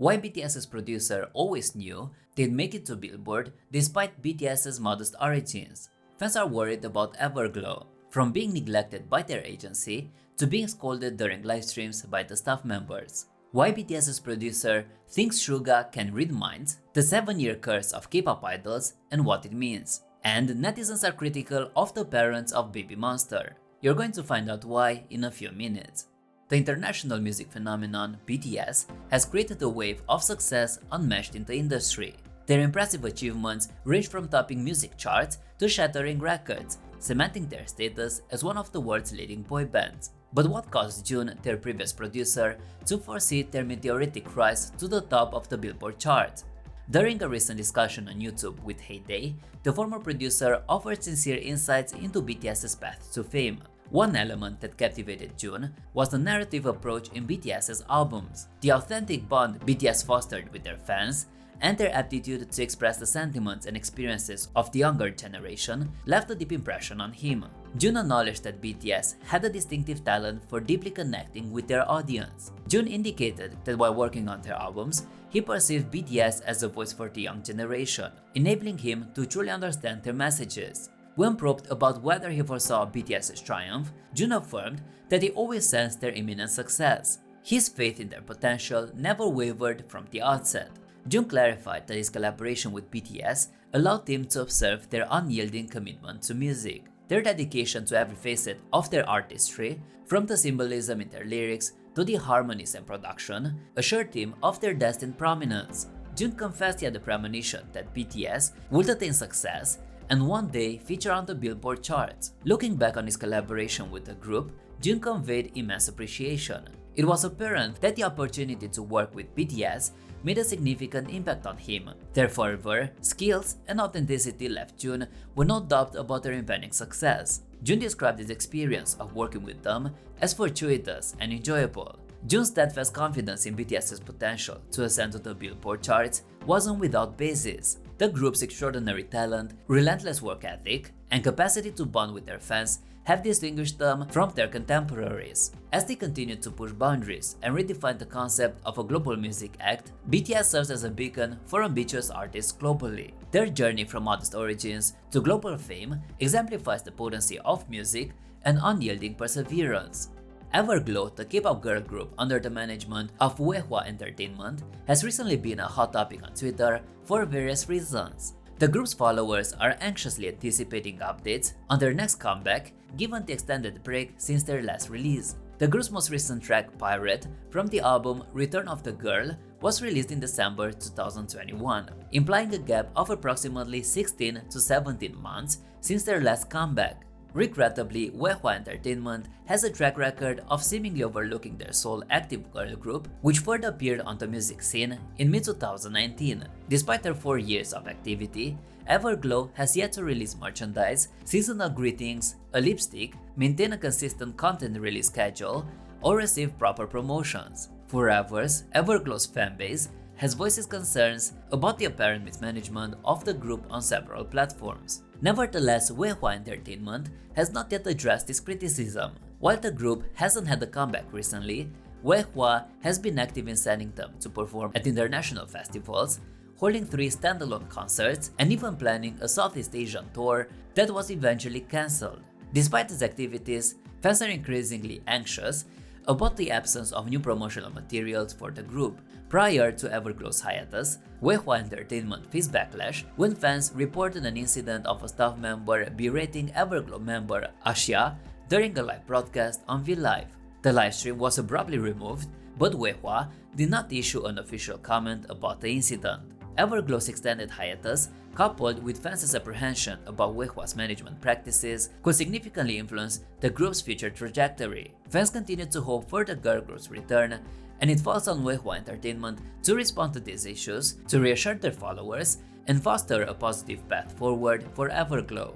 Why BTS's producer always knew they'd make it to Billboard despite BTS's modest origins. Fans are worried about Everglow, from being neglected by their agency to being scolded during live streams by the staff members. Why BTS's producer thinks Suga can read minds, the 7-year curse of K-pop idols and what it means. And netizens are critical of the parents of Baby Monster. You're going to find out why in a few minutes. The international music phenomenon BTS has created a wave of success unmatched in the industry. Their impressive achievements range from topping music charts to shattering records, cementing their status as one of the world's leading boy bands. But what caused Jun, their previous producer, to foresee their meteoric rise to the top of the Billboard chart? During a recent discussion on YouTube with Heyday, the former producer offered sincere insights into BTS's path to fame. One element that captivated Jun was the narrative approach in BTS's albums. The authentic bond BTS fostered with their fans and their aptitude to express the sentiments and experiences of the younger generation left a deep impression on him. Jun acknowledged that BTS had a distinctive talent for deeply connecting with their audience. Jun indicated that while working on their albums, he perceived BTS as a voice for the young generation, enabling him to truly understand their messages. When probed about whether he foresaw BTS's triumph, Jun affirmed that he always sensed their imminent success. His faith in their potential never wavered from the outset. Jun clarified that his collaboration with BTS allowed him to observe their unyielding commitment to music. Their dedication to every facet of their artistry, from the symbolism in their lyrics to the harmonies and production, assured him of their destined prominence. Jun confessed he had a premonition that BTS would attain success and one day feature on the Billboard charts. Looking back on his collaboration with the group, Jun conveyed immense appreciation. It was apparent that the opportunity to work with BTS made a significant impact on him. Their fervor, skills, and authenticity left Jun with no doubt about their impending success. Jun described his experience of working with them as fortuitous and enjoyable. Jun's steadfast confidence in BTS's potential to ascend to the Billboard charts wasn't without basis. The group's extraordinary talent, relentless work ethic, and capacity to bond with their fans have distinguished them from their contemporaries. As they continue to push boundaries and redefine the concept of a global music act, BTS serves as a beacon for ambitious artists globally. Their journey from modest origins to global fame exemplifies the potency of music and unyielding perseverance. Everglow, the K-pop girl group under the management of Weihua Entertainment, has recently been a hot topic on Twitter for various reasons. The group's followers are anxiously anticipating updates on their next comeback given the extended break since their last release. The group's most recent track, Pirate, from the album Return of the Girl, was released in December 2021, implying a gap of approximately 16 to 17 months since their last comeback. Regrettably, Weihua Entertainment has a track record of seemingly overlooking their sole active girl group, which first appeared on the music scene in mid-2019. Despite their 4 years of activity, Everglow has yet to release merchandise, seasonal greetings, a lipstick, maintain a consistent content release schedule, or receive proper promotions. For hours, Everglow's fanbase has voiced concerns about the apparent mismanagement of the group on several platforms. Nevertheless, Weihua Entertainment has not yet addressed this criticism. While the group hasn't had a comeback recently, Weihua has been active in sending them to perform at international festivals, holding 3 standalone concerts, and even planning a Southeast Asian tour that was eventually cancelled. Despite these activities, fans are increasingly anxious about the absence of new promotional materials for the group. Prior to Everglow's hiatus, Weihua Entertainment faced backlash when fans reported an incident of a staff member berating Everglow member Asha during a live broadcast on V-Live. The livestream was abruptly removed, but Weihua did not issue an official comment about the incident. Everglow's extended hiatus, coupled with fans' apprehension about Weihua's management practices, could significantly influence the group's future trajectory. Fans continue to hope for the girl group's return, and it falls on Weihua Entertainment to respond to these issues, to reassure their followers, and foster a positive path forward for Everglow.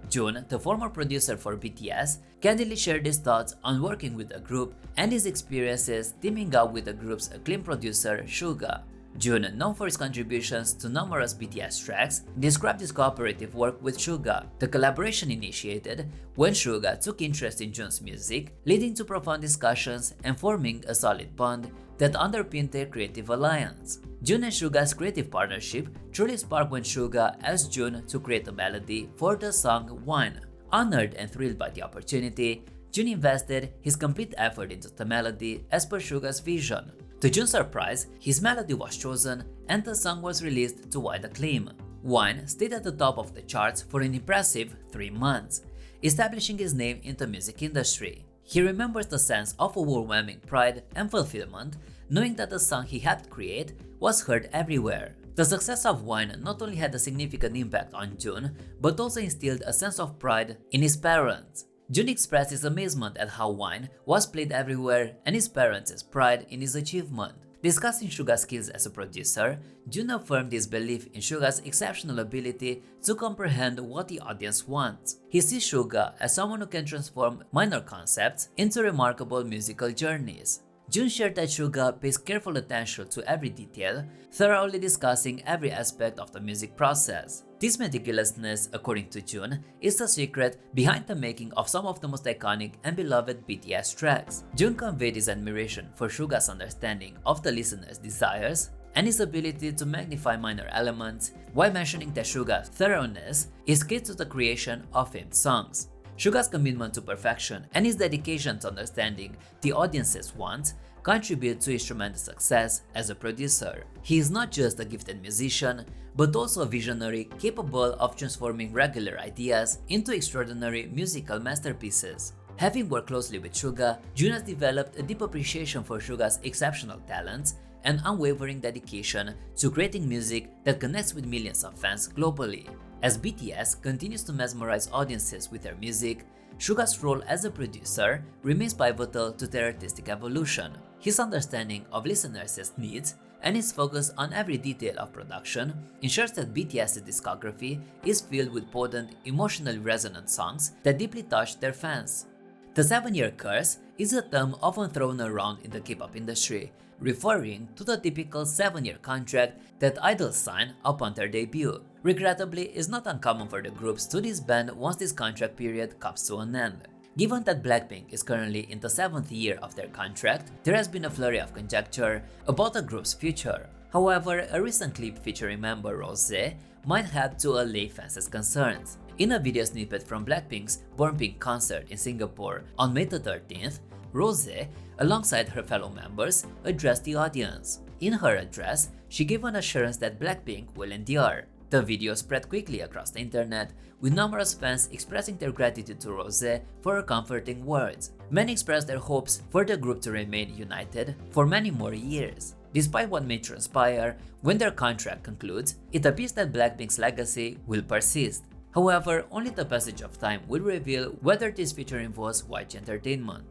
Jun, the former producer for BTS, candidly shared his thoughts on working with the group and his experiences teaming up with the group's acclaimed producer Suga. Jun, known for his contributions to numerous BTS tracks, described his cooperative work with Suga. The collaboration initiated when Suga took interest in Jun's music, leading to profound discussions and forming a solid bond that underpinned their creative alliance. Jun and Suga's creative partnership truly sparked when Suga asked Jun to create a melody for the song One. Honored and thrilled by the opportunity, Jun invested his complete effort into the melody as per Suga's vision. To Jun's surprise, his melody was chosen and the song was released to wide acclaim. One stayed at the top of the charts for an impressive 3 months, establishing his name in the music industry. He remembers the sense of overwhelming pride and fulfillment, knowing that the song he helped create was heard everywhere. The success of Wine not only had a significant impact on Jun, but also instilled a sense of pride in his parents. Jun expressed his amazement at how Wine was played everywhere and his parents' pride in his achievement. Discussing Suga's skills as a producer, Jun affirmed his belief in Suga's exceptional ability to comprehend what the audience wants. He sees Suga as someone who can transform minor concepts into remarkable musical journeys. Jun shared that Suga pays careful attention to every detail, thoroughly discussing every aspect of the music process. This meticulousness, according to Jun, is the secret behind the making of some of the most iconic and beloved BTS tracks. Jun conveyed his admiration for Suga's understanding of the listener's desires and his ability to magnify minor elements, while mentioning that Suga's thoroughness is key to the creation of famed songs. Suga's commitment to perfection and his dedication to understanding the audience's wants contribute to his tremendous success as a producer. He is not just a gifted musician, but also a visionary capable of transforming regular ideas into extraordinary musical masterpieces. Having worked closely with Suga, Jun has developed a deep appreciation for Suga's exceptional talents and unwavering dedication to creating music that connects with millions of fans globally. As BTS continues to mesmerize audiences with their music, Suga's role as a producer remains pivotal to their artistic evolution. His understanding of listeners' needs and his focus on every detail of production ensures that BTS's discography is filled with potent, emotionally resonant songs that deeply touch their fans. The 7-year curse is a term often thrown around in the K-pop industry, referring to the typical 7-year contract that idols sign upon their debut. Regrettably, it's not uncommon for the groups to disband once this contract period comes to an end. Given that Blackpink is currently in the 7th year of their contract, there has been a flurry of conjecture about the group's future. However, a recent clip featuring member Rose might help to allay fans' concerns. In a video snippet from Blackpink's Born Pink concert in Singapore on May 13th, Rose, alongside her fellow members, addressed the audience. In her address, she gave an assurance that Blackpink will endure. The video spread quickly across the internet, with numerous fans expressing their gratitude to Rose for her comforting words. Many expressed their hopes for the group to remain united for many more years. Despite what may transpire when their contract concludes, it appears that Blackpink's legacy will persist. However, only the passage of time will reveal whether this future involves YG Entertainment.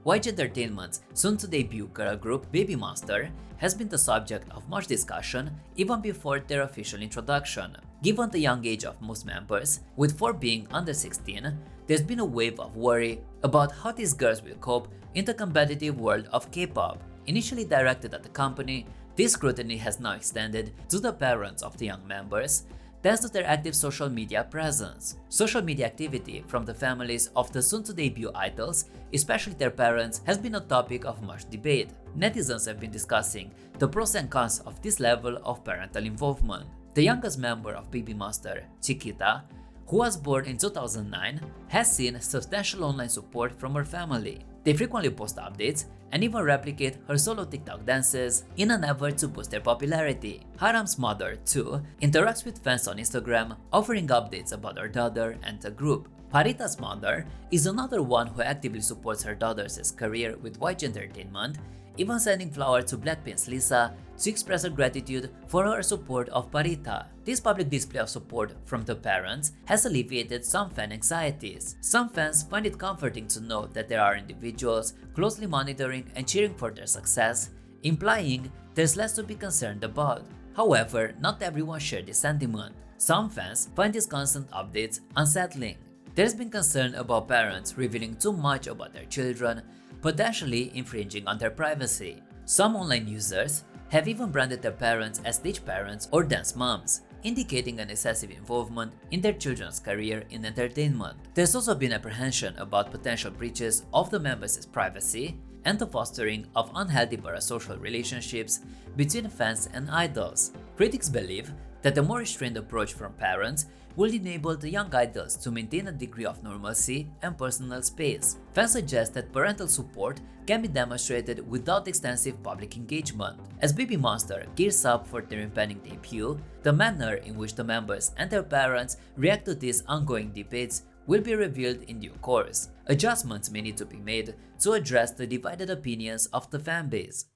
YG Entertainment's soon-to-debut girl group Baby Monster has been the subject of much discussion even before their official introduction. Given the young age of most members, with 4 being under 16, there's been a wave of worry about how these girls will cope in the competitive world of K-pop. Initially directed at the company, this scrutiny has now extended to the parents of the young members, thanks to their active social media presence. Social media activity from the families of the soon-to-debut idols, especially their parents, has been a topic of much debate. Netizens have been discussing the pros and cons of this level of parental involvement. The youngest member of Baby Monster, Chiquita, who was born in 2009, has seen substantial online support from her family. They frequently post updates and even replicate her solo TikTok dances in an effort to boost their popularity. Haram's mother, too, interacts with fans on Instagram, offering updates about her daughter and the group. Parita's mother is another one who actively supports her daughter's career with YG Entertainment, even sending flowers to Blackpink's Lisa to express her gratitude for her support of Parita. This public display of support from the parents has alleviated some fan anxieties. Some fans find it comforting to know that there are individuals closely monitoring and cheering for their success, implying there's less to be concerned about. However, not everyone shares this sentiment. Some fans find these constant updates unsettling. There's been concern about parents revealing too much about their children, potentially infringing on their privacy. Some online users have even branded their parents as stage parents or dance moms, indicating an excessive involvement in their children's career in entertainment. There's also been apprehension about potential breaches of the members' privacy and the fostering of unhealthy parasocial relationships between fans and idols. Critics believe that a more restrained approach from parents will enable the young idols to maintain a degree of normalcy and personal space. Fans suggest that parental support can be demonstrated without extensive public engagement. As Baby Monster gears up for their impending debut, the manner in which the members and their parents react to these ongoing debates will be revealed in due course. Adjustments may need to be made to address the divided opinions of the fanbase.